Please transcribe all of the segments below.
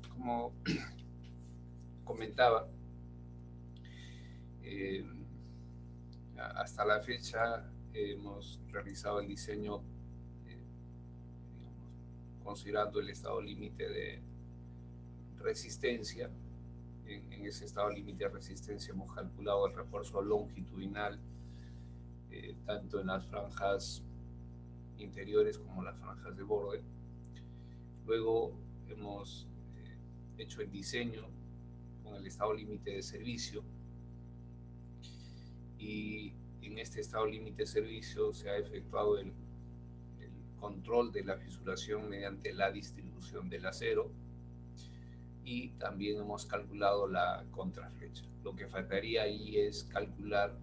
Como comentaba, eh, hasta la fecha hemos realizado el diseño, eh, digamos, considerando el estado límite de resistencia. En ese estado límite de resistencia hemos calculado el refuerzo longitudinal, tanto en las franjas interiores como las franjas de borde. Luego hemos hecho el diseño con el estado límite de servicio, y en este estado límite de servicio se ha efectuado el control de la fisuración mediante la distribución del acero, y también hemos calculado la contraflecha. Lo que faltaría ahí es calcular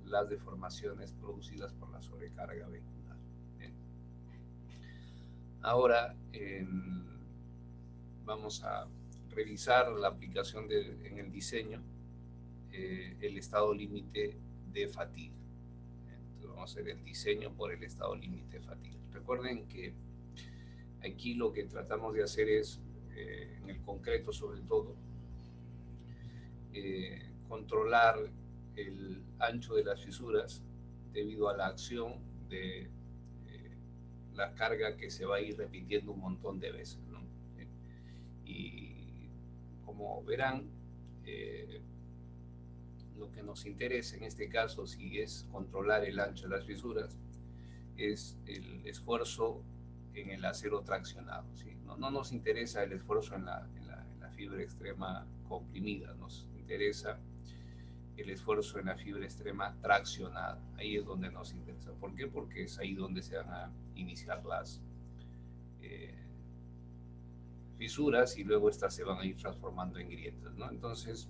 las deformaciones producidas por la sobrecarga vehicular. Bien. Ahora vamos a revisar la aplicación en el diseño, el estado límite de fatiga. Entonces vamos a hacer el diseño por el estado límite de fatiga. Recuerden que aquí lo que tratamos de hacer es, en el concreto sobre todo, controlar el ancho de las fisuras debido a la acción de la carga que se va a ir repitiendo un montón de veces, ¿no? Y como verán, lo que nos interesa en este caso, si es controlar el ancho de las fisuras, es el esfuerzo en el acero traccionado, ¿sí? No nos interesa el esfuerzo en la fibra extrema comprimida, nos interesa el esfuerzo en la fibra extrema traccionada. Ahí es donde nos interesa. ¿Por qué? Porque es ahí donde se van a iniciar las fisuras, y luego estas se van a ir transformando en grietas, ¿no? Entonces,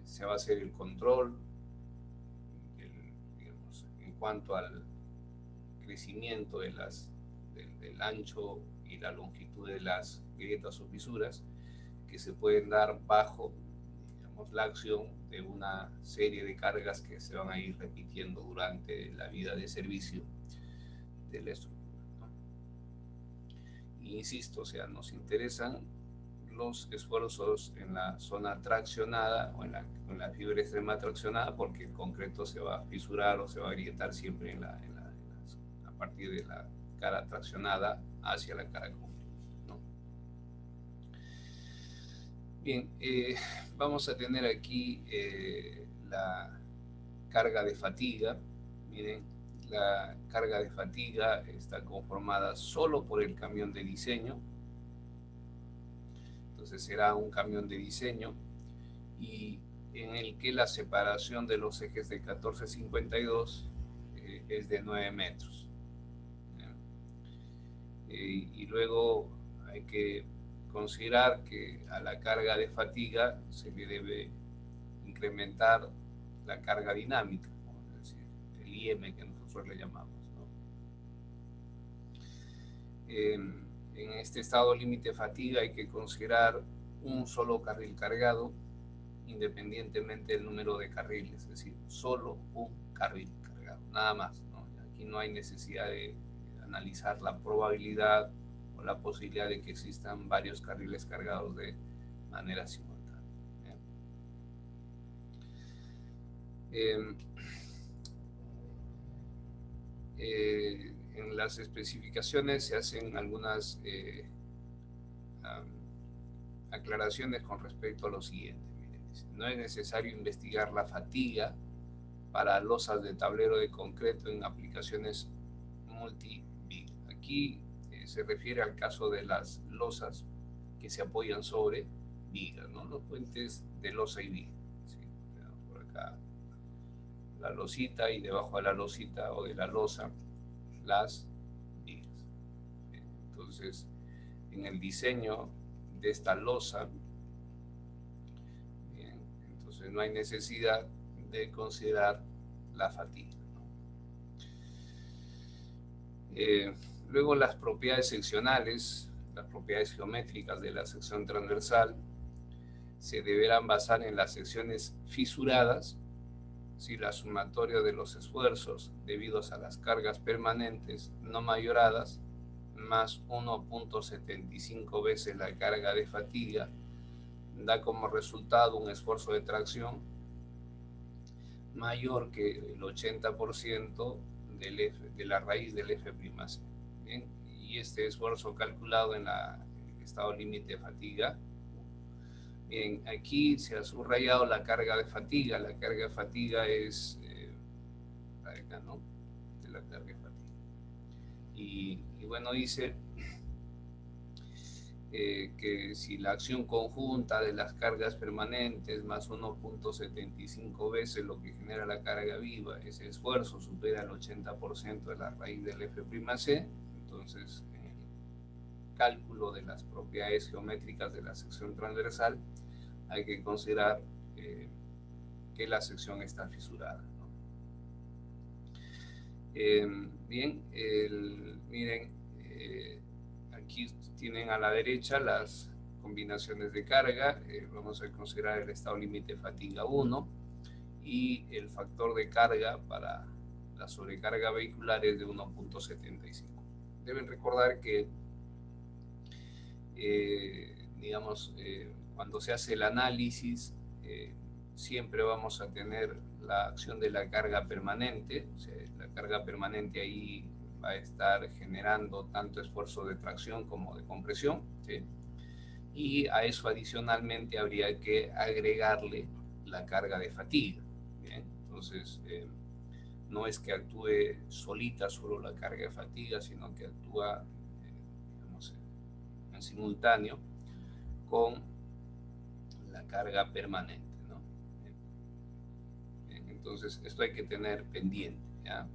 se va a hacer el control digamos, en cuanto al crecimiento del ancho y la longitud de las grietas o fisuras, que se pueden dar bajo, digamos, la acción de una serie de cargas que se van a ir repitiendo durante la vida de servicio de la estructura, ¿no? Y insisto, o sea, nos interesan los esfuerzos en la zona traccionada o en la fibra extrema traccionada, porque el concreto se va a fisurar o se va a agrietar siempre a partir de la cara traccionada hacia la cara comprimida, ¿no? Bien, vamos a tener aquí la carga de fatiga. Miren, la carga de fatiga está conformada solo por el camión de diseño. Entonces será un camión de diseño, y en el que la separación de los ejes de 1452 es de 9 metros. Y luego hay que considerar que a la carga de fatiga se le debe incrementar la carga dinámica, ¿no? Es decir, el IM que nosotros le llamamos, ¿no? En este estado límite de fatiga hay que considerar un solo carril cargado, independientemente del número de carriles, es decir, solo un carril cargado, nada más, ¿no? Aquí no hay necesidad de analizar la probabilidad o la posibilidad de que existan varios carriles cargados de manera simultánea. En las especificaciones se hacen algunas aclaraciones con respecto a lo siguiente. Miren, no es necesario investigar la fatiga para losas de tablero de concreto en aplicaciones multi-viga. Aquí se refiere al caso de las losas que se apoyan sobre vigas, ¿no? Los puentes de losa y viga, ¿sí? Por acá la losita, y debajo de la losita o de la losa las vigas. Entonces, en el diseño de esta losa, bien, entonces no hay necesidad de considerar la fatiga, ¿no? Luego, las propiedades seccionales, las propiedades geométricas de la sección transversal se deberán basar en las secciones fisuradas, si la sumatoria de los esfuerzos debidos a las cargas permanentes no mayoradas, más 1.75 veces la carga de fatiga da como resultado un esfuerzo de tracción mayor que el 80% de la raíz del F'. Bien, y este esfuerzo calculado en el estado límite de fatiga. Bien, aquí se ha subrayado la carga de fatiga. La carga de fatiga es acá, ¿no? De la carga de fatiga. Y bueno, dice que si la acción conjunta de las cargas permanentes más 1.75 veces lo que genera la carga viva, ese esfuerzo supera el 80% de la raíz del F', entonces en el cálculo de las propiedades geométricas de la sección transversal hay que considerar que la sección está fisurada, ¿no? Bien, miren, aquí tienen a la derecha las combinaciones de carga. Vamos a considerar el estado límite de fatiga 1 y el factor de carga para la sobrecarga vehicular es de 1.75. Deben recordar que digamos, cuando se hace el análisis, siempre vamos a tener la acción de la carga permanente. O sea, la carga permanente ahí va a estar generando tanto esfuerzo de tracción como de compresión, ¿sí? Y a eso adicionalmente habría que agregarle la carga de fatiga, ¿bien? Entonces, no es que actúe solita solo la carga de fatiga, sino que actúa digamos, en simultáneo con la carga permanente, ¿no? Bien, entonces, esto hay que tener pendiente, ¿ya?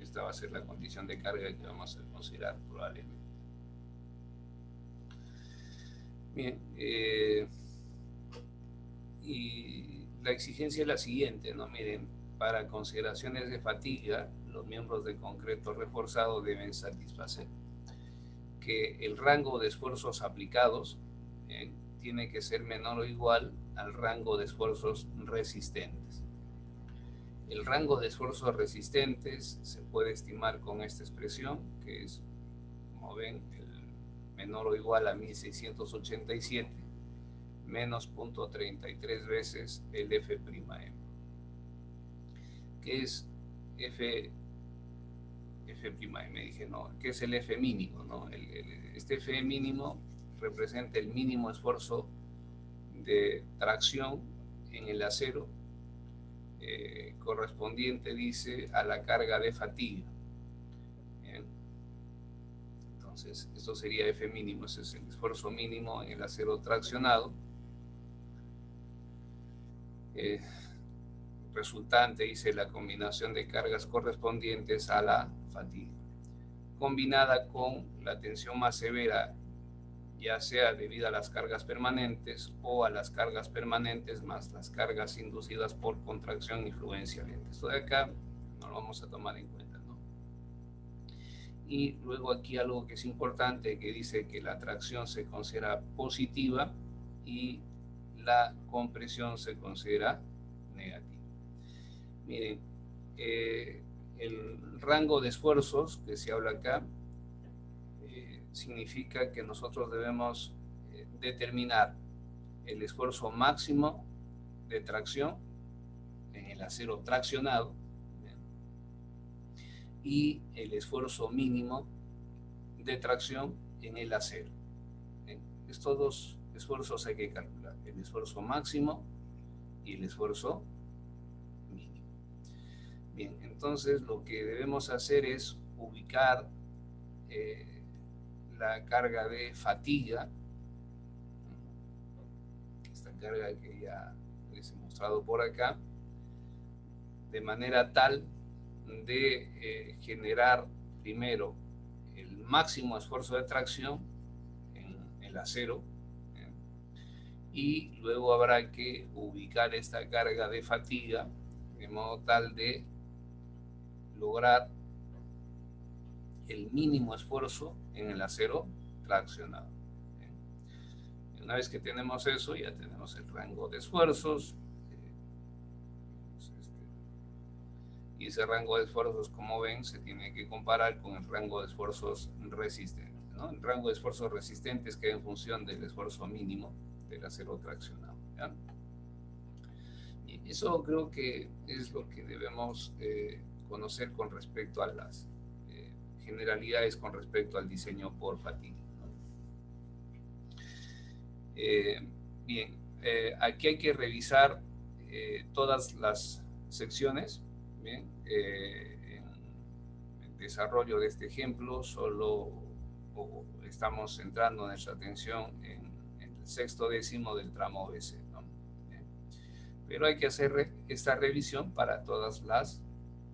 Esta va a ser la condición de carga que vamos a considerar probablemente. Bien, y la exigencia es la siguiente, ¿no? Miren, para consideraciones de fatiga, los miembros de concreto reforzado deben satisfacer que el rango de esfuerzos aplicados tiene que ser menor o igual al rango de esfuerzos resistentes. El rango de esfuerzos resistentes se puede estimar con esta expresión, que es, como ven, el menor o igual a 1687 menos 0.33 veces el F', que es F', me dije, no, que es el F mínimo, ¿no? Este F mínimo representa el mínimo esfuerzo de tracción en el acero correspondiente, dice, a la carga de fatiga. Bien. Entonces, esto sería F mínimo, ese es el esfuerzo mínimo en el acero traccionado. Resultante, dice, la combinación de cargas correspondientes a la fatiga, combinada con la tensión más severa, ya sea debido a las cargas permanentes o a las cargas permanentes más las cargas inducidas por contracción y fluencia lenta. Esto de acá no lo vamos a tomar en cuenta, ¿no? Y luego aquí algo que es importante, que dice que la tracción se considera positiva y la compresión se considera negativa. Miren, el rango de esfuerzos que se habla acá significa que nosotros debemos determinar el esfuerzo máximo de tracción en el acero traccionado, ¿bien?, y el esfuerzo mínimo de tracción en el acero, ¿bien? Estos dos esfuerzos hay que calcular, el esfuerzo máximo y el esfuerzo mínimo. Bien, entonces lo que debemos hacer es ubicar la carga de fatiga, esta carga que ya les he mostrado por acá, de manera tal de generar primero el máximo esfuerzo de tracción en el acero, y luego habrá que ubicar esta carga de fatiga de modo tal de lograr el mínimo esfuerzo en el acero traccionado. Una vez que tenemos eso, ya tenemos el rango de esfuerzos. y ese rango de esfuerzos, como ven, se tiene que comparar con el rango de esfuerzos resistentes, ¿no? El rango de esfuerzos resistentes queda en función del esfuerzo mínimo del acero traccionado, ¿ya? Y eso creo que es lo que debemos conocer con respecto a las generalidades con respecto al diseño por fatiga, ¿no? Bien, aquí hay que revisar todas las secciones. Bien, en el desarrollo de este ejemplo solo estamos centrando nuestra atención en el sexto décimo del tramo BC, ¿no? Bien, pero hay que hacer esta revisión para todas las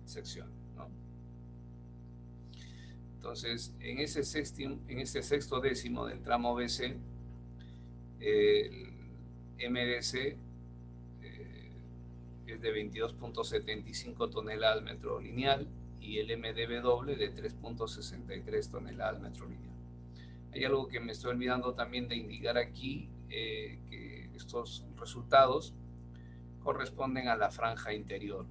secciones, ¿no? Entonces, en este sexto décimo del tramo BC, el MDC es de 22.75 toneladas al metro lineal y el MDW de 3.63 toneladas al metro lineal. Hay algo que me estoy olvidando también de indicar aquí, que estos resultados corresponden a la franja interior.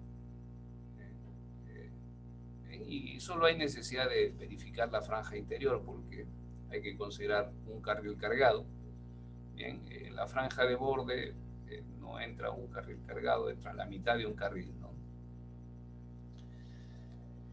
Y solo hay necesidad de verificar la franja interior porque hay que considerar un carril cargado. Bien, en la franja de borde no entra un carril cargado, entra la mitad de un carril, ¿no?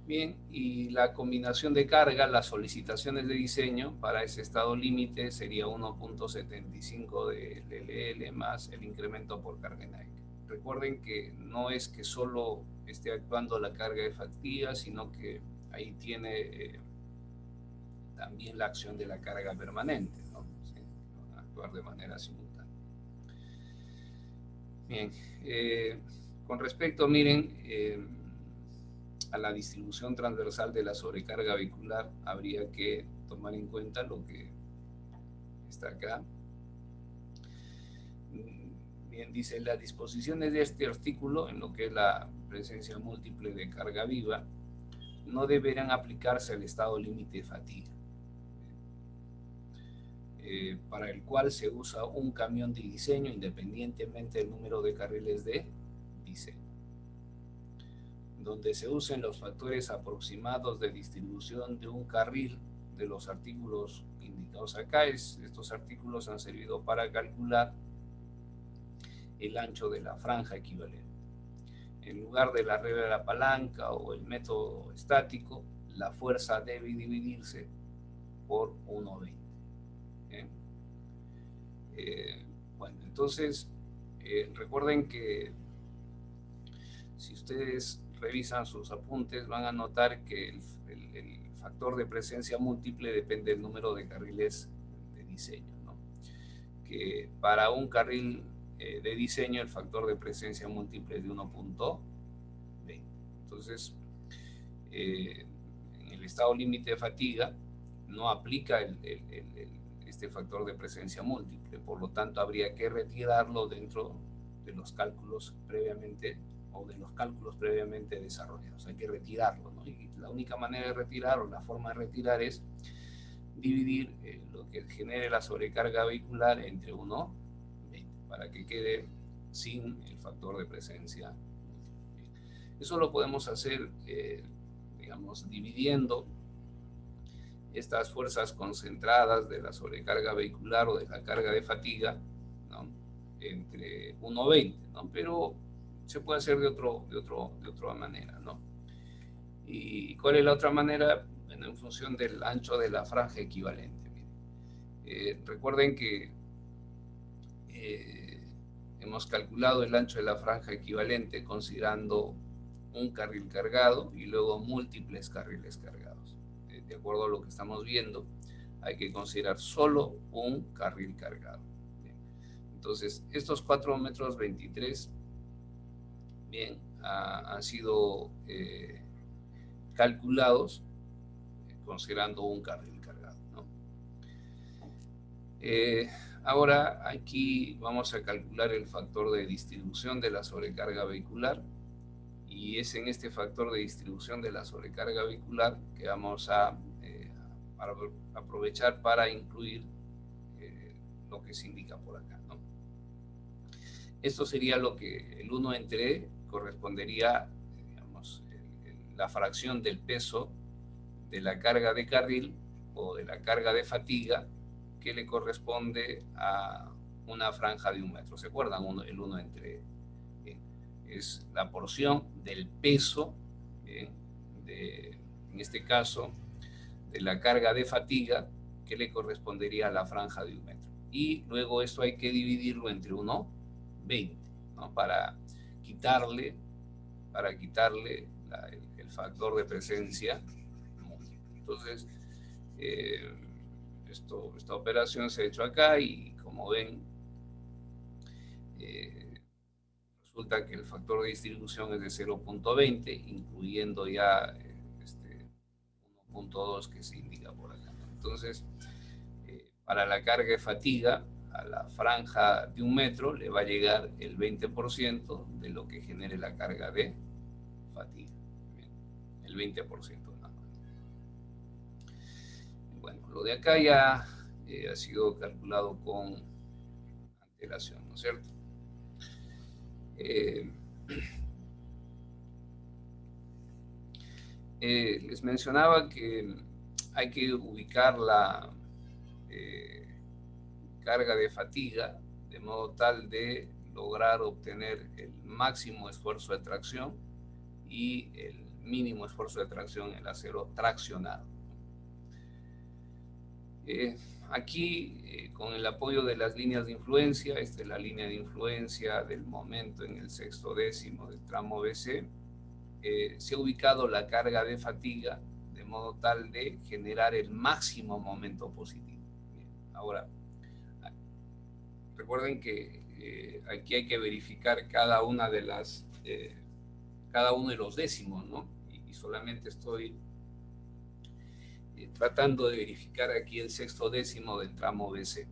Bien, y la combinación de carga, las solicitaciones de diseño para ese estado límite sería 1.75 de LL más el incremento por carga en aire. Recuerden que no es que solo esté actuando la carga de fatiga, sino que ahí tiene también la acción de la carga permanente, ¿no? Sí, van a actuar de manera simultánea. Bien, con respecto, miren, a la distribución transversal de la sobrecarga vehicular, habría que tomar en cuenta lo que está acá. Bien, dice, las disposiciones de este artículo, en lo que es la presencia múltiple de carga viva, no deberán aplicarse al estado límite de fatiga, para el cual se usa un camión de diseño independientemente del número de carriles de diseño. Donde se usen los factores aproximados de distribución de un carril de los artículos indicados acá. Estos artículos han servido para calcular el ancho de la franja equivalente. En lugar de la regla de la palanca o el método estático, la fuerza debe dividirse por 1,20. Bueno, entonces recuerden que si ustedes revisan sus apuntes van a notar que el factor de presencia múltiple depende del número de carriles de diseño, ¿no? Que para un carril de diseño el factor de presencia múltiple es de 1.20. Entonces, en el estado límite de fatiga no aplica este factor de presencia múltiple, por lo tanto habría que retirarlo dentro de los cálculos previamente desarrollados. Hay que retirarlo, ¿no? Y la única manera de retirar, o la forma de retirar, es dividir lo que genere la sobrecarga vehicular entre 1,20 para que quede sin el factor de presencia múltiple. Eso lo podemos hacer, digamos, dividiendo estas fuerzas concentradas de la sobrecarga vehicular o de la carga de fatiga, ¿no?, entre 1,20, ¿no? Pero se puede hacer de otra manera, ¿no? ¿Y cuál es la otra manera? Bueno, en función del ancho de la franja equivalente. Recuerden que hemos calculado el ancho de la franja equivalente considerando un carril cargado y luego múltiples carriles cargados. De acuerdo a lo que estamos viendo, hay que considerar solo un carril cargado. Bien. Entonces, estos 4,23 metros, bien, han sido calculados considerando un carril cargado, ¿no? Ahora aquí vamos a calcular el factor de distribución de la sobrecarga vehicular, y es en este factor de distribución de la sobrecarga vehicular que vamos a aprovechar para incluir lo que se indica por acá, ¿no? Esto sería lo que el 1 entre E correspondería, digamos, la fracción del peso de la carga de carril o de la carga de fatiga que le corresponde a una franja de 1 metro. ¿Se acuerdan? El 1 entre... es la porción del peso, en este caso, de la carga de fatiga que le correspondería a la franja de 1 metro. Y luego esto hay que dividirlo entre 1,20, ¿no? Para quitarle el factor de presencia. Entonces, esta operación se ha hecho acá y como ven, resulta que el factor de distribución es de 0,20, incluyendo ya 1,2 que se indica por acá, ¿no? Entonces, para la carga de fatiga, a la franja de 1 metro le va a llegar el 20% de lo que genere la carga de fatiga. Bien, el 20% nada más. Bueno, lo de acá ya ha sido calculado con antelación, ¿no es cierto? Les mencionaba que hay que ubicar la carga de fatiga de modo tal de lograr obtener el máximo esfuerzo de tracción y el mínimo esfuerzo de tracción en el acero traccionado. Aquí, con el apoyo de las líneas de influencia, esta es la línea de influencia del momento en el sexto décimo del tramo BC, se ha ubicado la carga de fatiga de modo tal de generar el máximo momento positivo. Bien, ahora, recuerden que aquí hay que verificar cada uno de los décimos, ¿no? Y solamente estoy tratando de verificar aquí el sexto décimo del tramo BC.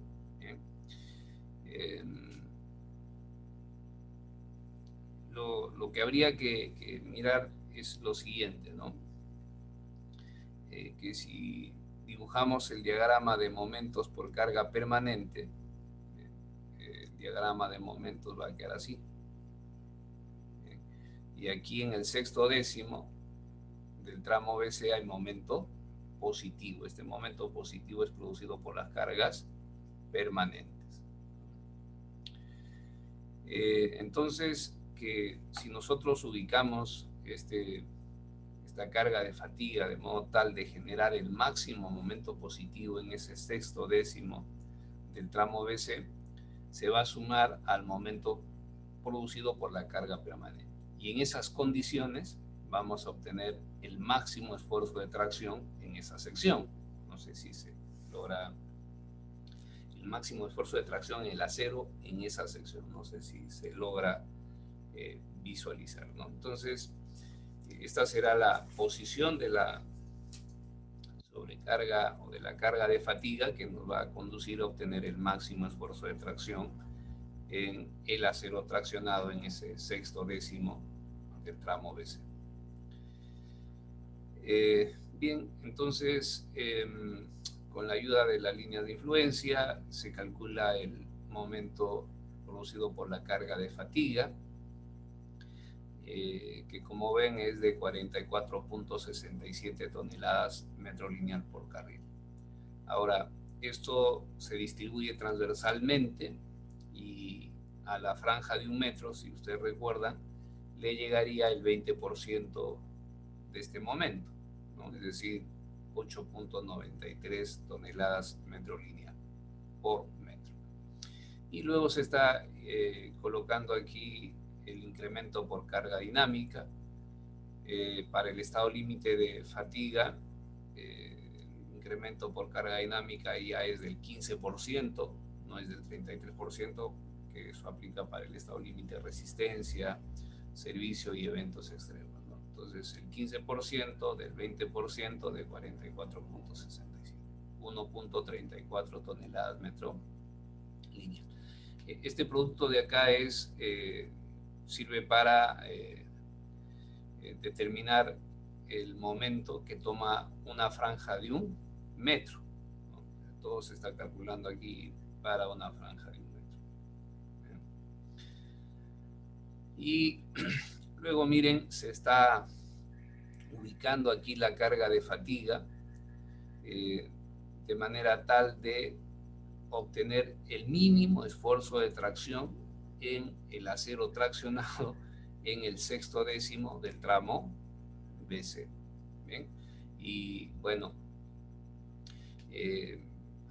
Lo que habría que mirar es lo siguiente, ¿no? Que si dibujamos el diagrama de momentos por carga permanente, el diagrama de momentos va a quedar así. Y aquí en el sexto décimo del tramo BC hay momento positivo. Este momento positivo es producido por las cargas permanentes. Entonces, que si nosotros ubicamos esta carga de fatiga de modo tal de generar el máximo momento positivo en ese sexto décimo del tramo BC, se va a sumar al momento producido por la carga permanente. Y en esas condiciones vamos a obtener el máximo esfuerzo de tracción en esa sección. No sé si se logra el máximo esfuerzo de tracción en el acero en esa sección. No sé si se logra visualizar, ¿no? Entonces, esta será la posición de la sobrecarga o de la carga de fatiga que nos va a conducir a obtener el máximo esfuerzo de tracción en el acero traccionado en ese sexto décimo del tramo BC. Bien, entonces, con la ayuda de la línea de influencia se calcula el momento producido por la carga de fatiga, que como ven es de 44.67 toneladas metro lineal por carril. Ahora, esto se distribuye transversalmente y a la franja de 1 metro, si ustedes recuerdan, le llegaría el 20% de este momento, ¿no? Es decir, 8.93 toneladas metro lineal por metro. Y luego se está colocando aquí el incremento por carga dinámica. Para el estado límite de fatiga, el incremento por carga dinámica ya es del 15%, no es del 33%, que eso aplica para el estado límite de resistencia, servicio y eventos extremos, ¿no? Entonces, el 15% del 20% de 44.65, 1.34 toneladas metro lineal. Este producto de acá sirve para determinar el momento que toma una franja de 1 metro, ¿no? Todo se está calculando aquí para una franja de 1 metro. Y luego miren, se está ubicando aquí la carga de fatiga de manera tal de obtener el mínimo esfuerzo de tracción en el acero traccionado en el sexto décimo del tramo BC. ¿Bien? Y bueno,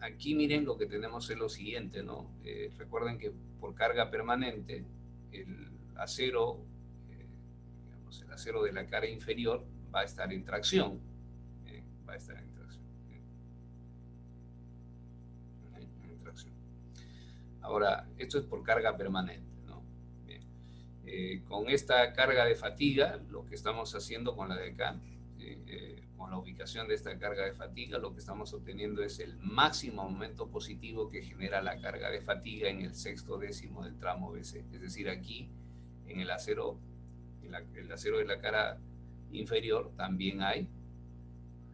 aquí miren lo que tenemos es lo siguiente, ¿no? Recuerden que por carga permanente el acero, digamos, el acero de la cara inferior va a estar en tracción, va a estar en tracción, en tracción. Ahora, esto es por carga permanente, ¿no? Bien. Con esta carga de fatiga, lo que estamos haciendo con la de acá, con la ubicación de esta carga de fatiga, lo que estamos obteniendo es el máximo momento positivo que genera la carga de fatiga en el sexto décimo del tramo BC. Es decir, aquí en el acero, el acero de la cara inferior también hay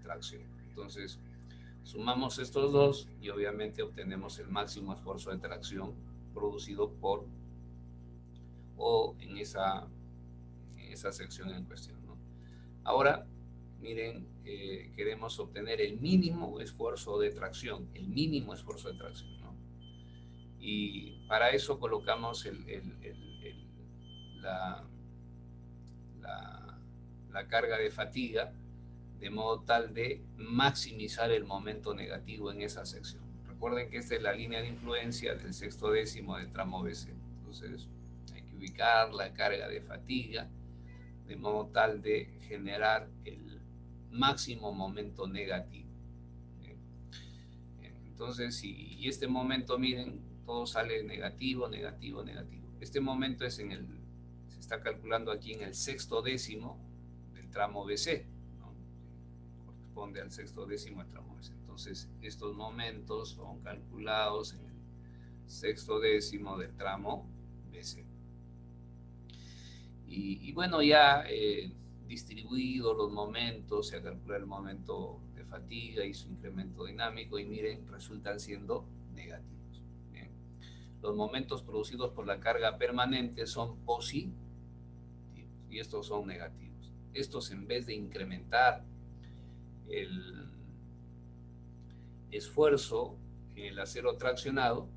tracción. Entonces, sumamos estos dos y obviamente obtenemos el máximo esfuerzo de tracción producido por o en esa sección en cuestión, ¿no? Ahora, miren, queremos obtener el mínimo esfuerzo de tracción, ¿no? Y para eso colocamos la carga de fatiga de modo tal de maximizar el momento negativo en esa sección. Recuerden que esta es la línea de influencia del sexto décimo del tramo BC. Entonces, hay que ubicar la carga de fatiga de modo tal de generar el máximo momento negativo. Entonces, y este momento, miren, todo sale negativo, negativo, negativo. Este momento es se está calculando aquí en el sexto décimo del tramo BC, ¿no? Corresponde al sexto décimo del tramo BC. Entonces, estos momentos son calculados en el sexto décimo del tramo BC. Y bueno, ya distribuido los momentos, se calcula el momento de fatiga y su incremento dinámico y miren, resultan siendo negativos. Bien. Los momentos producidos por la carga permanente son positivos y estos son negativos. Estos, en vez de incrementar el esfuerzo en el acero traccionado,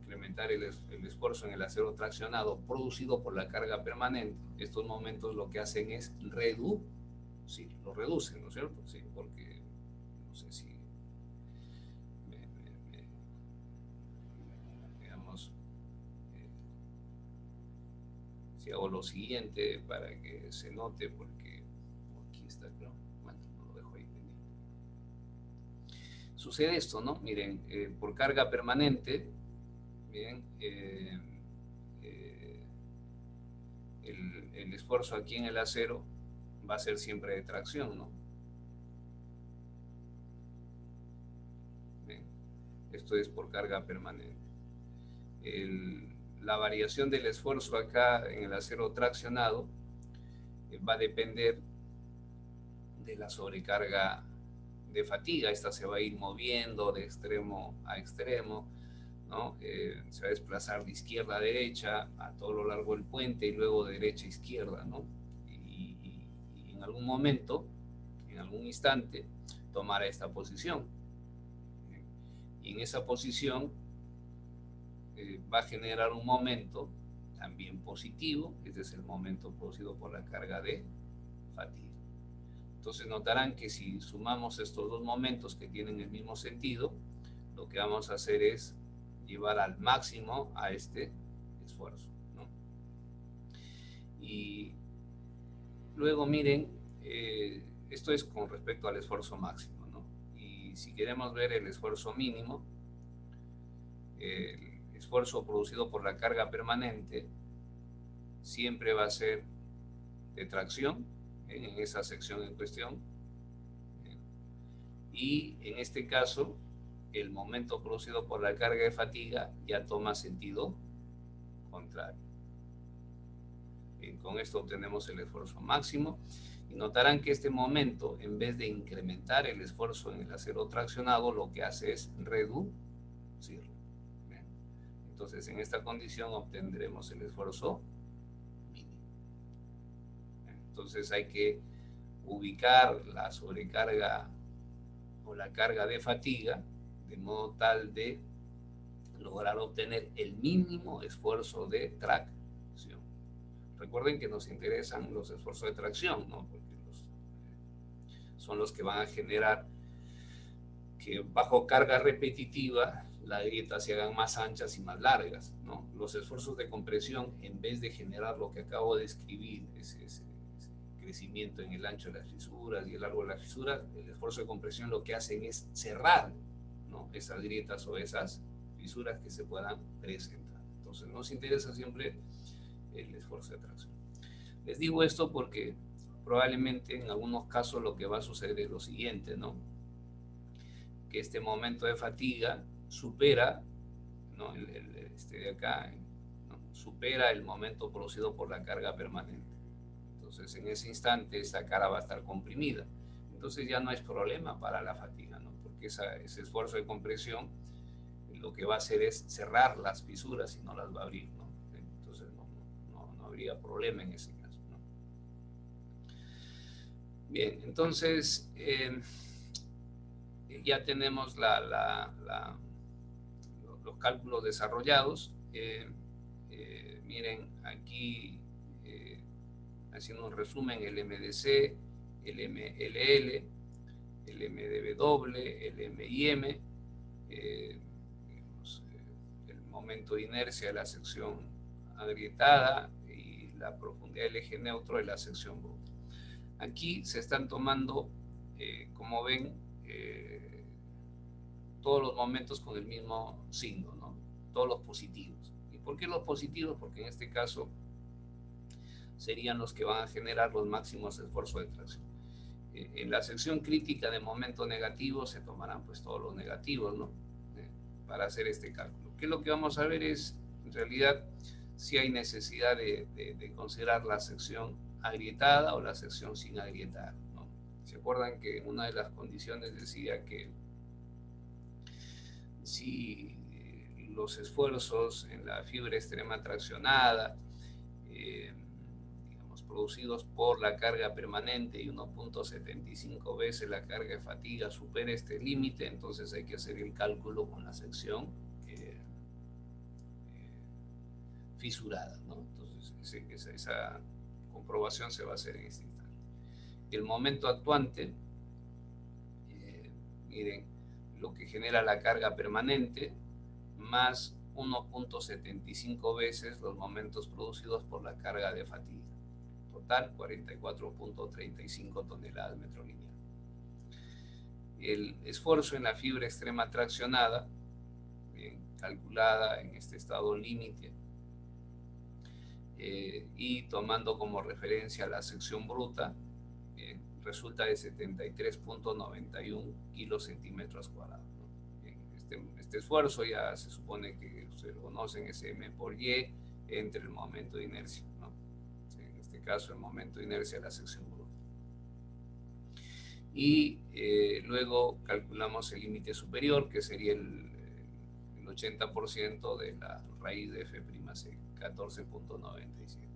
incrementar el esfuerzo en el acero traccionado producido por la carga permanente, estos momentos lo que hacen es lo reducen, ¿no es cierto? Sí, porque no sé si digamos, si hago lo siguiente para que se note, porque aquí está, creo, bueno, no lo dejo ahí pendiente. Sucede esto, ¿no? Miren, por carga permanente, bien, el esfuerzo aquí en el acero va a ser siempre de tracción, ¿no? Bien, esto es por carga permanente. La variación del esfuerzo acá en el acero traccionado va a depender de la sobrecarga de fatiga. Esta se va a ir moviendo de extremo a extremo, ¿no? Se va a desplazar de izquierda a derecha a todo lo largo del puente y luego de derecha a izquierda, ¿no? Y en algún momento, en algún instante, tomará esta posición. Y en esa posición va a generar un momento también positivo. Este es el momento producido por la carga de fatiga. Entonces notarán que si sumamos estos dos momentos que tienen el mismo sentido, lo que vamos a hacer es llevar al máximo a este esfuerzo, ¿no? Y luego miren, esto es con respecto al esfuerzo máximo, ¿no? Y si queremos ver el esfuerzo mínimo, el esfuerzo producido por la carga permanente siempre va a ser de tracción en esa sección en cuestión. Y en este caso, el momento producido por la carga de fatiga ya toma sentido contrario. Bien, con esto obtenemos el esfuerzo máximo. Y notarán que este momento, en vez de incrementar el esfuerzo en el acero traccionado, lo que hace es reducirlo. Bien. Entonces, en esta condición obtendremos el esfuerzo mínimo. Entonces, hay que ubicar la sobrecarga o la carga de fatiga de modo tal de lograr obtener el mínimo esfuerzo de tracción. Recuerden que nos interesan los esfuerzos de tracción, ¿no? Porque son los que van a generar que bajo carga repetitiva las grietas se hagan más anchas y más largas, ¿no? Los esfuerzos de compresión, en vez de generar lo que acabo de escribir, ese crecimiento en el ancho de las fisuras y el largo de las fisuras, el esfuerzo de compresión lo que hacen es cerrar, ¿no?, esas grietas o esas fisuras que se puedan presentar. Entonces nos interesa siempre el esfuerzo de tracción. Les digo esto porque probablemente en algunos casos lo que va a suceder es lo siguiente, ¿no? Que este momento de fatiga supera, ¿no?, este de acá, ¿no?, supera el momento producido por la carga permanente. Entonces en ese instante esta cara va a estar comprimida. Entonces ya no es problema para la fatiga, ¿no?, porque ese esfuerzo de compresión lo que va a hacer es cerrar las fisuras y no las va a abrir, ¿no? Entonces no habría problema en ese caso, ¿no? Bien, entonces ya tenemos los cálculos desarrollados. Miren aquí, haciendo un resumen, el MDC, el MLL, el MDW, el MIM, el momento de inercia de la sección agrietada y la profundidad del eje neutro de la sección bruta. Aquí se están tomando, como ven, todos los momentos con el mismo signo, ¿no? Todos los positivos. ¿Y por qué los positivos? Porque en este caso serían los que van a generar los máximos esfuerzos de tracción. En la sección crítica de momento negativo se tomarán pues todos los negativos, ¿no?, para hacer este cálculo. ¿Qué es lo que vamos a ver? Es, en realidad, si hay necesidad de considerar la sección agrietada o la sección sin agrietar, ¿no? ¿Se acuerdan que una de las condiciones decía que si los esfuerzos en la fibra extrema traccionada, digamos, producidos por la carga permanente y 1.75 veces la carga de fatiga supera este límite, entonces hay que hacer el cálculo con la sección fisurada, ¿no? Entonces esa comprobación se va a hacer en este instante. El momento actuante, miren, lo que genera la carga permanente más 1.75 veces los momentos producidos por la carga de fatiga. Total, 44.35 toneladas metro lineal. El esfuerzo en la fibra extrema traccionada, bien, calculada en este estado límite, y tomando como referencia la sección bruta, resulta de 73.91 kilocentímetros cuadrados, ¿no? Este esfuerzo ya se supone que ustedes lo conocen, es M por Y entre el momento de inercia, ¿no? En este caso el momento de inercia de la sección bruta. Y luego calculamos el límite superior, que sería el 80% de la raíz de F'C, 14.97.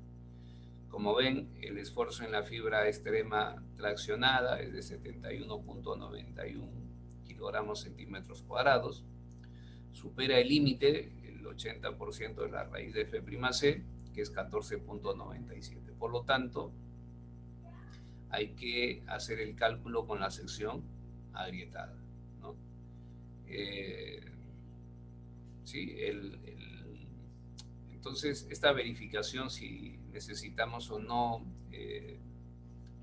Como ven, el esfuerzo en la fibra extrema traccionada es de 71.91 kilogramos centímetros cuadrados. Supera el límite, el 80% de la raíz de F'C, que es 14.97. Por lo tanto, hay que hacer el cálculo con la sección agrietada, ¿no? Sí, entonces, esta verificación, si necesitamos o no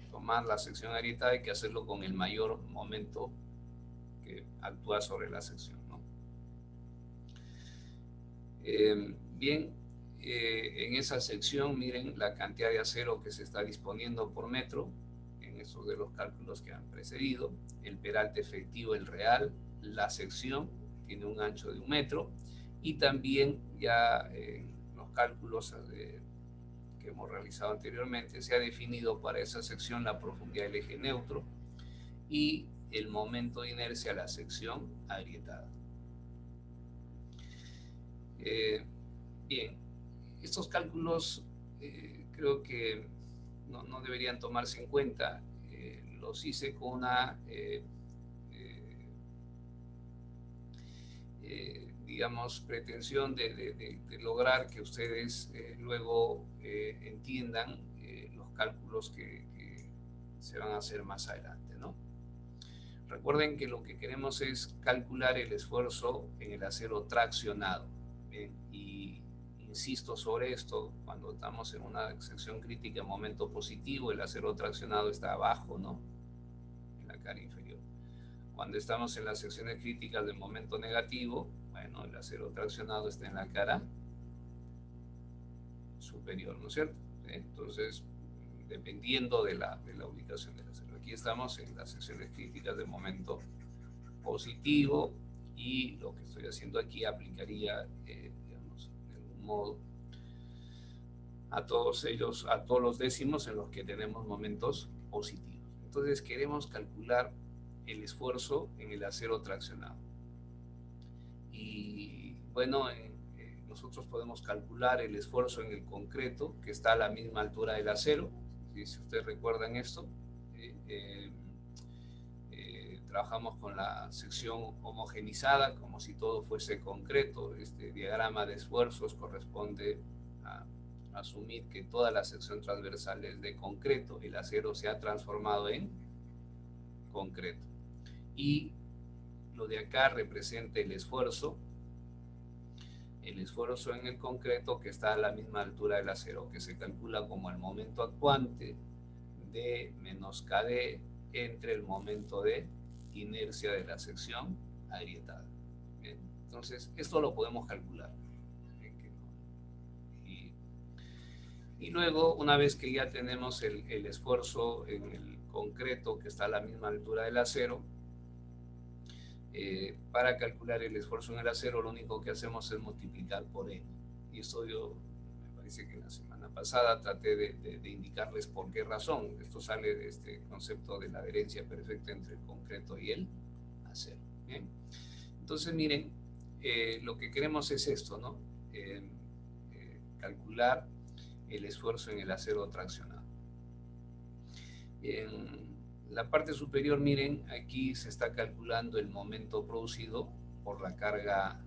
tomar la sección agrietada, hay que hacerlo con el mayor momento que actúa sobre la sección, ¿no? Bien, en esa sección, miren la cantidad de acero que se está disponiendo por metro, en esos de los cálculos que han precedido, el peralte efectivo, el real, la sección tiene un ancho de 1 metro, y también ya los cálculos que hemos realizado anteriormente, se ha definido para esa sección la profundidad del eje neutro y el momento de inercia a la sección agrietada. Bien, estos cálculos creo que no deberían tomarse en cuenta. los hice con una, digamos, pretensión de lograr que ustedes luego entiendan los cálculos que se van a hacer más adelante, ¿no? Recuerden que lo que queremos es calcular el esfuerzo en el acero traccionado. Bien, y insisto sobre esto, cuando estamos en una sección crítica en momento positivo, el acero traccionado está abajo, ¿no? En la cara inferior. Cuando estamos en las secciones críticas de momento negativo, bueno, el acero traccionado está en la cara superior, ¿no es cierto? Entonces, dependiendo de la ubicación del acero. Aquí estamos en las secciones críticas de momento positivo y lo que estoy haciendo aquí aplicaría, digamos, de algún modo a todos ellos, a todos los décimos en los que tenemos momentos positivos. Entonces queremos calcular el esfuerzo en el acero traccionado. Y bueno, nosotros podemos calcular el esfuerzo en el concreto, que está a la misma altura del acero. Si ustedes recuerdan esto, trabajamos con la sección homogenizada, como si todo fuese concreto. Este diagrama de esfuerzos corresponde a asumir que toda la sección transversal es de concreto, el acero se ha transformado en concreto. Y lo de acá representa el esfuerzo en el concreto, que está a la misma altura del acero, que se calcula como el momento actuante de menos KD entre el momento de inercia de la sección agrietada. Bien, entonces esto lo podemos calcular. Y luego, una vez que ya tenemos el esfuerzo en el concreto, que está a la misma altura del acero, para calcular el esfuerzo en el acero, lo único que hacemos es multiplicar por N. Y esto yo, me parece que la semana pasada traté de indicarles por qué razón. Esto sale de este concepto de la adherencia perfecta entre el concreto y el acero. ¿Bien? Entonces, miren, lo que queremos es esto, ¿no? Calcular el esfuerzo en el acero traccionado. En la parte superior, miren, aquí se está calculando el momento producido por la carga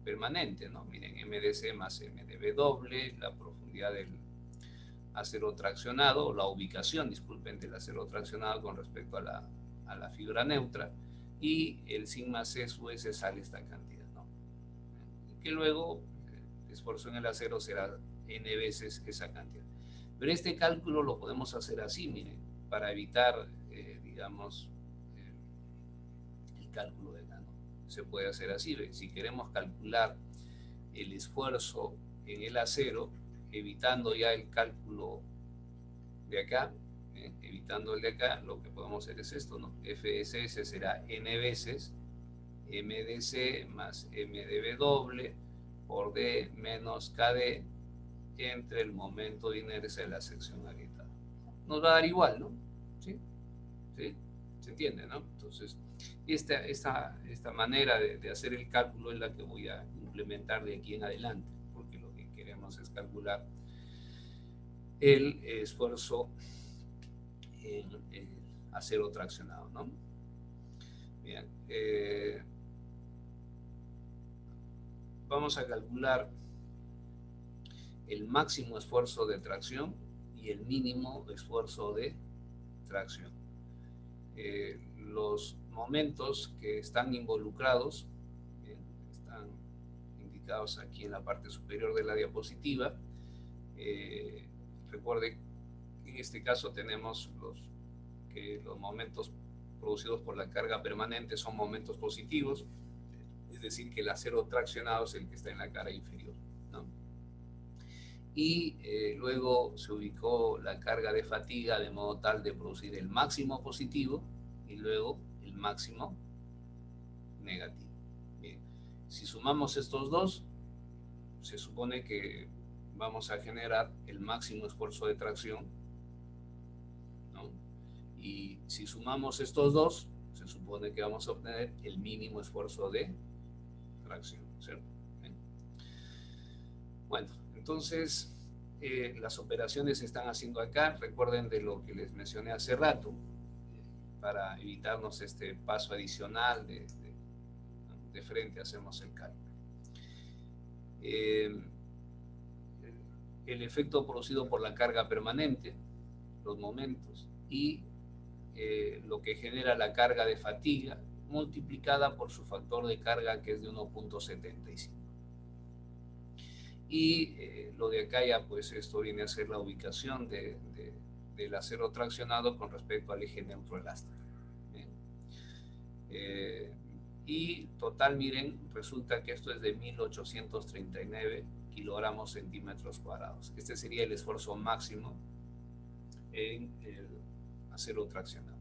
permanente, ¿no? Miren, MDC más MdV doble, la profundidad del acero traccionado, o la ubicación, disculpen, del acero traccionado con respecto a la fibra neutra, y el sigma C su S sale esta cantidad, ¿no? Que luego el esfuerzo en el acero será N veces esa cantidad. Pero este cálculo lo podemos hacer así, miren, para evitar, digamos, el cálculo de acá, ¿no? Se puede hacer así. Si queremos calcular el esfuerzo en el acero, evitando ya el cálculo de acá, evitando el de acá, lo que podemos hacer es esto, ¿no? FSS será N veces MDC más MdV doble por D menos KD entre el momento de inercia de la sección agrietada. Nos va a dar igual, ¿no? ¿Sí? ¿Sí? ¿Se entiende, no? Entonces, esta manera de hacer el cálculo es la que voy a implementar de aquí en adelante, porque lo que queremos es calcular el esfuerzo en el acero traccionado, ¿no? Bien, vamos a calcular el máximo esfuerzo de tracción y el mínimo esfuerzo de tracción. Los momentos que están involucrados, bien, están indicados aquí en la parte superior de la diapositiva. Recuerde que en este caso tenemos que los momentos producidos por la carga permanente son momentos positivos, es decir, que el acero traccionado es el que está en la cara inferior, ¿no? Y luego se ubicó la carga de fatiga de modo tal de producir el máximo positivo y luego el máximo negativo. Bien. Si sumamos estos dos, se supone que vamos a generar el máximo esfuerzo de tracción, ¿no? Y si sumamos estos dos, se supone que vamos a obtener el mínimo esfuerzo de tracción, ¿cierto? Bien. Bueno, entonces las operaciones se están haciendo acá. Recuerden de lo que les mencioné hace rato. para evitarnos este paso adicional de frente hacemos el cálculo. El efecto producido por la carga permanente, los momentos, y lo que genera la carga de fatiga multiplicada por su factor de carga, que es de 1.75. Y lo de acá ya, pues esto viene a ser la ubicación del acero traccionado con respecto al eje neutroelástico. Y total, miren, resulta que esto es de 1839 kilogramos centímetros cuadrados. Este sería el esfuerzo máximo en el acero traccionado.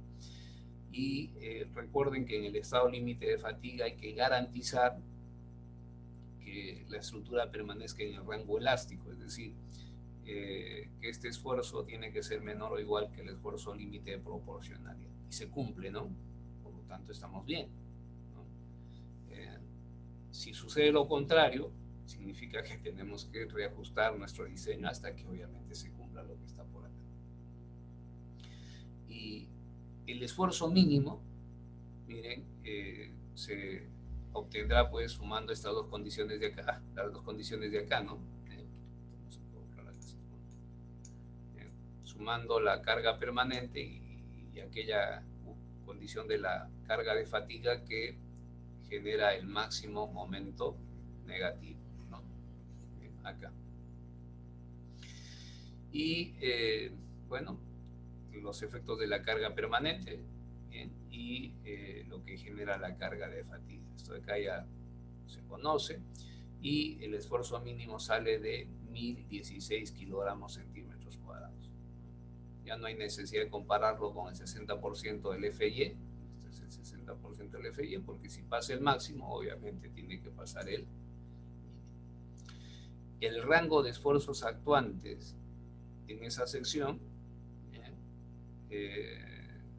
Y recuerden que en el estado límite de fatiga hay que garantizar que la estructura permanezca en el rango elástico, es decir, que este esfuerzo tiene que ser menor o igual que el esfuerzo límite de proporcionalidad. Y se cumple, ¿no? Por lo tanto, estamos bien, ¿no? Si sucede lo contrario, significa que tenemos que reajustar nuestro diseño hasta que obviamente se cumpla lo que está por acá. Y el esfuerzo mínimo, miren, se obtendrá pues sumando estas dos condiciones de acá, las dos condiciones de acá, ¿no? Sumando la carga permanente y aquella condición de la carga de fatiga que genera el máximo momento negativo, ¿no? Acá. Y bueno, los efectos de la carga permanente, ¿bien? Y lo que genera la carga de fatiga. Esto de acá ya se conoce. Y el esfuerzo mínimo sale de 1016 kilogramos centímetros cuadrados. Ya no hay necesidad de compararlo con el 60% del FY. Este es el 60% del FY, porque si pasa el máximo, obviamente tiene que pasar el rango de esfuerzos actuantes en esa sección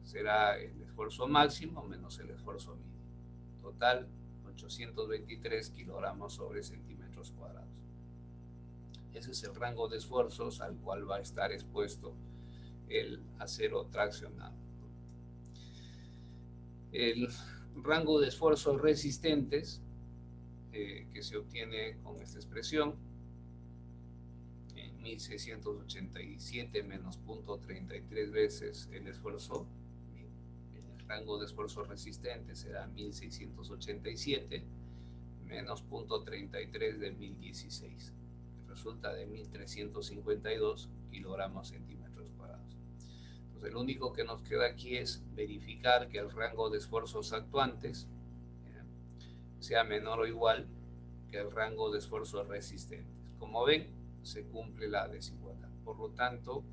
será el esfuerzo máximo menos el esfuerzo mínimo. Total, 823 kilogramos sobre centímetros cuadrados. Ese es el rango de esfuerzos al cual va a estar expuesto el acero traccionado. El rango de esfuerzos resistentes que se obtiene con esta expresión, 1687 menos 0.33 veces el esfuerzo, el rango de esfuerzo resistente será 1687 menos 0.33 de 1016, que resulta de 1352 kilogramos centímetros cuadrados. Entonces, lo único que nos queda aquí es verificar que el rango de esfuerzos actuantes sea menor o igual que el rango de esfuerzos resistentes. Como ven, se cumple la desigualdad. Por lo tanto,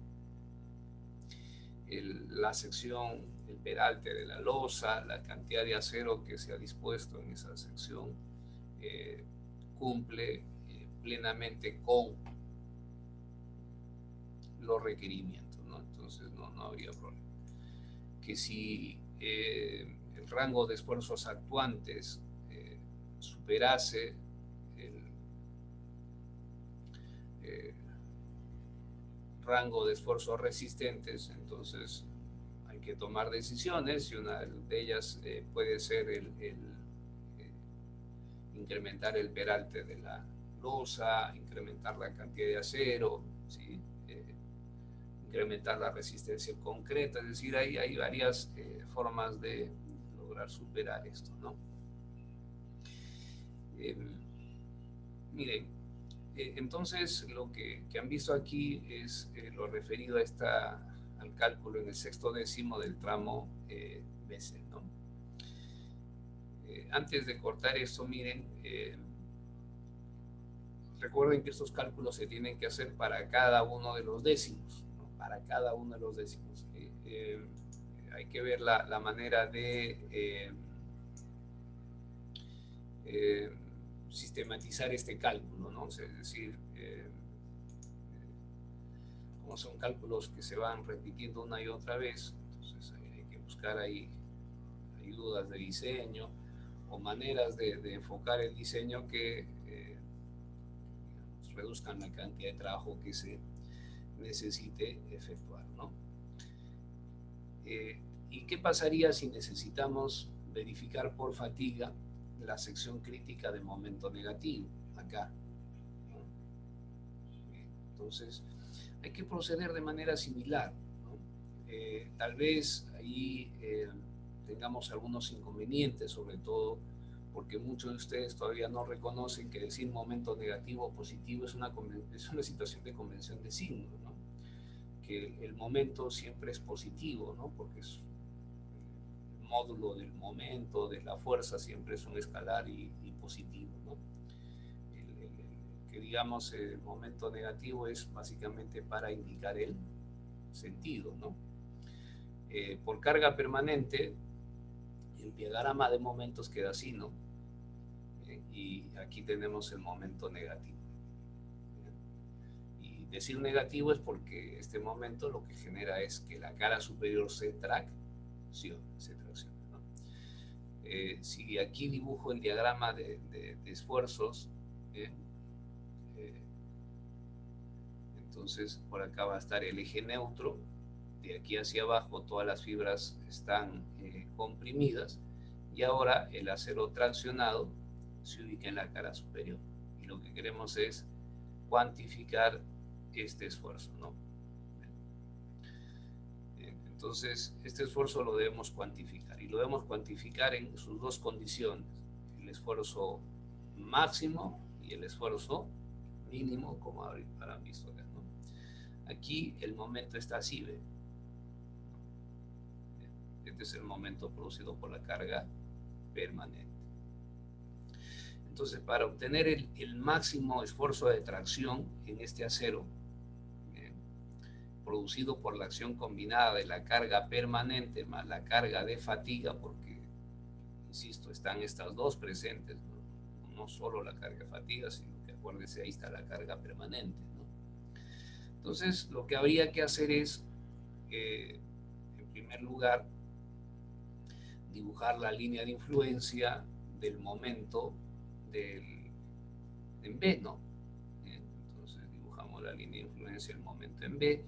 la sección, el peralte de la losa, la cantidad de acero que se ha dispuesto en esa sección, cumple plenamente con los requerimientos, ¿no? Entonces no habría problema. Que si el rango de esfuerzos actuantes superase el rango de esfuerzos resistentes, entonces hay que tomar decisiones, y una de ellas puede ser incrementar el peralte de la losa, incrementar la cantidad de acero, ¿sí? Incrementar la resistencia concreta, es decir, hay varias formas de lograr superar esto, ¿no? Miren, entonces lo que han visto aquí es lo referido al cálculo en el sexto décimo del tramo BC, ¿no? Antes de cortar esto, miren, recuerden que estos cálculos se tienen que hacer para cada uno de los décimos, ¿no? Para cada uno de los décimos. Hay que ver la manera de sistematizar este cálculo, ¿no? Es decir, como son cálculos que se van repitiendo una y otra vez, entonces hay que buscar ahí ayudas de diseño o maneras de enfocar el diseño que reduzcan la cantidad de trabajo que se necesite efectuar, ¿no? ¿Y qué pasaría si necesitamos verificar por fatiga la sección crítica de momento negativo? Acá. Entonces, hay que proceder de manera similar, ¿no? Tal vez ahí tengamos algunos inconvenientes, sobre todo porque muchos de ustedes todavía no reconocen que decir momento negativo o positivo es una situación de convención de signos, ¿no? Que el momento siempre es positivo, ¿no? Porque es el módulo del momento, de la fuerza, siempre es un escalar y positivo, ¿no? Que digamos el momento negativo es básicamente para indicar el sentido, ¿no? Por carga permanente, el diagrama de momentos queda así, ¿no? Y aquí tenemos el momento negativo. Y decir negativo es porque este momento lo que genera es que la cara superior se tracciona, ¿no? Si aquí dibujo el diagrama de esfuerzos, entonces por acá va a estar el eje neutro, de aquí hacia abajo todas las fibras están comprimidas, y ahora el acero traccionado se ubica en la cara superior, y lo que queremos es cuantificar este esfuerzo, ¿no? Entonces este esfuerzo lo debemos cuantificar, y lo debemos cuantificar en sus dos condiciones: el esfuerzo máximo y el esfuerzo mínimo, como habrán visto acá, ¿no? Aquí el momento está así, ¿ve? Este es el momento producido por la carga permanente. Entonces, para obtener el máximo esfuerzo de tracción en este acero, producido por la acción combinada de la carga permanente más la carga de fatiga, porque, insisto, están estas dos presentes, no solo la carga de fatiga, sino que acuérdense, ahí está la carga permanente, ¿no? Entonces, lo que habría que hacer es, en primer lugar, dibujar la línea de influencia del momento en B, ¿no? Entonces dibujamos la línea de influencia del momento en B,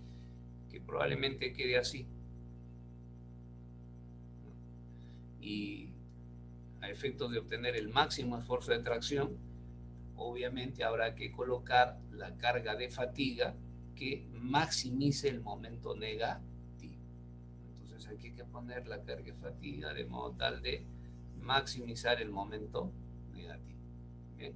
que probablemente quede así. Y a efectos de obtener el máximo esfuerzo de tracción, obviamente habrá que colocar la carga de fatiga que maximice el momento negativo. Entonces aquí hay que poner la carga de fatiga de modo tal de maximizar el momento negativo. ¿Bien?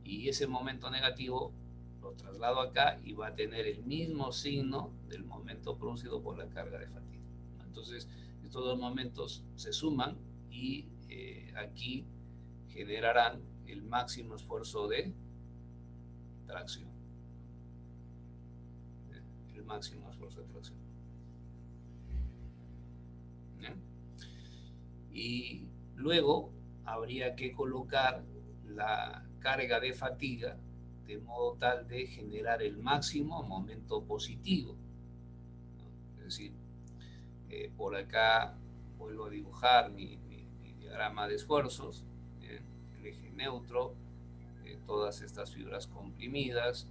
Y ese momento negativo lo traslado acá y va a tener el mismo signo del momento producido por la carga de fatiga. Entonces estos dos momentos se suman y aquí generarán el máximo esfuerzo de tracción. El máximo esfuerzo de tracción. ¿Bien? Y luego habría que colocar la carga de fatiga de modo tal de generar el máximo momento positivo, ¿no? Es decir, por acá vuelvo a dibujar mi diagrama de esfuerzos, el eje neutro, todas estas fibras comprimidas,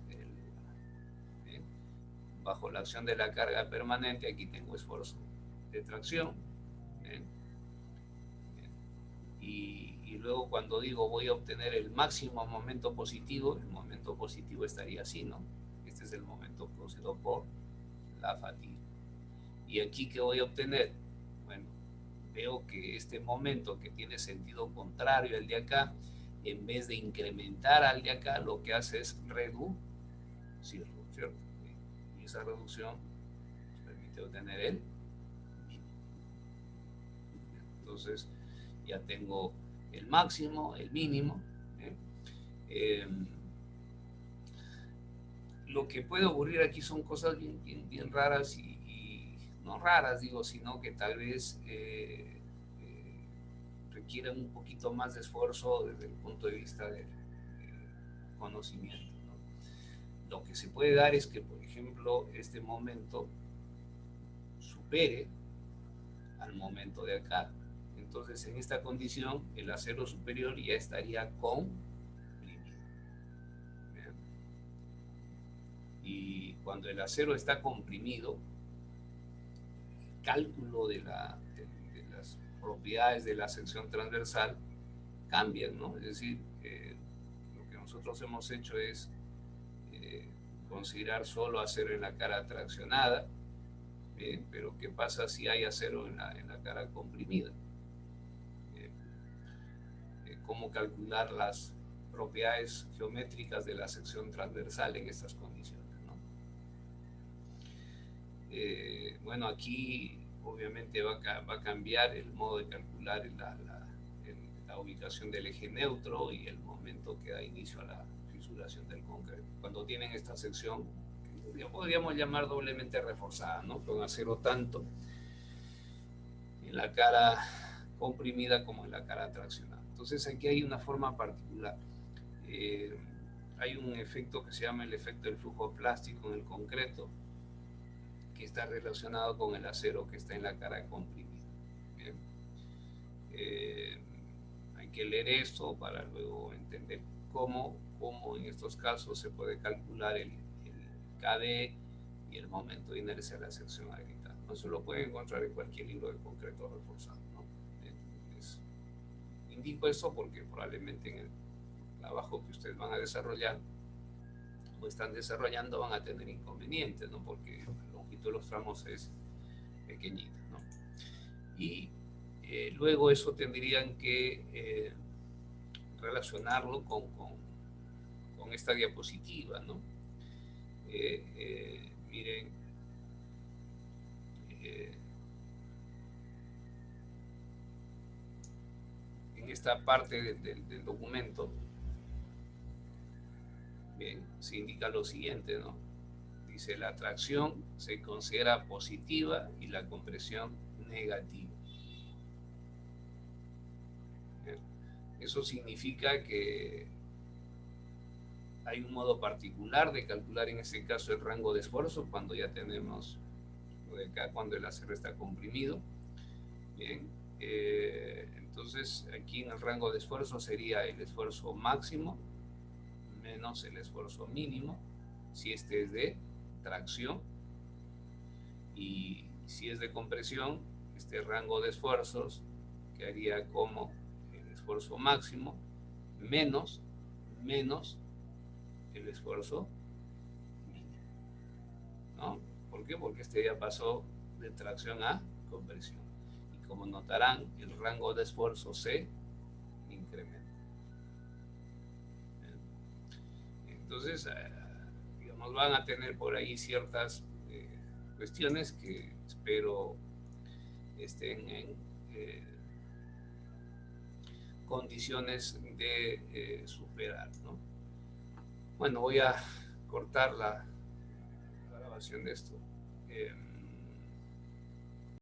bajo la acción de la carga permanente. Aquí tengo esfuerzo de tracción, y luego cuando digo voy a obtener el máximo momento positivo, el momento positivo estaría así, ¿no? Este es el momento producido por la fatiga. ¿Y aquí qué voy a obtener? Bueno, veo que este momento, que tiene sentido contrario al de acá, en vez de incrementar al de acá, lo que hace es reducirlo, ¿cierto? Y esa reducción nos permite obtener el mínimo. Entonces ya tengo el máximo, el mínimo. Lo que puede ocurrir aquí son cosas bien raras, y no raras, digo, sino que tal vez requieren un poquito más de esfuerzo desde el punto de vista del conocimiento, ¿no? Lo que se puede dar es que, por ejemplo, este momento supere al momento de acá. Entonces, en esta condición, el acero superior ya estaría comprimido. Y cuando el acero está comprimido, cálculo de las propiedades de la sección transversal cambian, ¿no? Es decir, lo que nosotros hemos hecho es considerar solo acero en la cara traccionada, pero ¿qué pasa si hay acero en la cara comprimida? ¿Cómo calcular las propiedades geométricas de la sección transversal en estas condiciones, ¿no? Bueno, aquí obviamente va a cambiar el modo de calcular la ubicación del eje neutro y el momento que da inicio a la fisuración del concreto. Cuando tienen esta sección, que podríamos llamar doblemente reforzada, ¿no? Con acero tanto en la cara comprimida como en la cara traccionada. Entonces aquí hay una forma particular. Hay un efecto que se llama el efecto del flujo plástico en el concreto, que está relacionado con el acero que está en la cara comprimida. Hay que leer esto para luego entender cómo en estos casos se puede calcular el KD y el momento de inercia de la sección agrietada. No se lo puede encontrar en cualquier libro de concreto reforzado, ¿no? Indico esto porque probablemente en el trabajo que ustedes van a desarrollar o están desarrollando van a tener inconvenientes, ¿no? Porque la longitud de los tramos es pequeñita, ¿no? Y luego eso tendrían que relacionarlo con esta diapositiva, ¿no? Miren, en esta parte del documento, bien, se indica lo siguiente, ¿no? Dice, la tracción se considera positiva y la compresión negativa. Bien. Eso significa que hay un modo particular de calcular en este caso el rango de esfuerzo cuando ya tenemos lo de acá, cuando el acero está comprimido. Bien, entonces aquí en el rango de esfuerzo sería el esfuerzo máximo menos el esfuerzo mínimo, si este es de tracción, y si es de compresión, este rango de esfuerzos quedaría como el esfuerzo máximo menos el esfuerzo mínimo, ¿no? ¿Por qué? Porque este ya pasó de tracción a compresión. Y como notarán, el rango de esfuerzo se incrementa. Entonces, digamos, van a tener por ahí ciertas cuestiones que espero estén en condiciones de superar, ¿no? Bueno, voy a cortar la grabación de esto.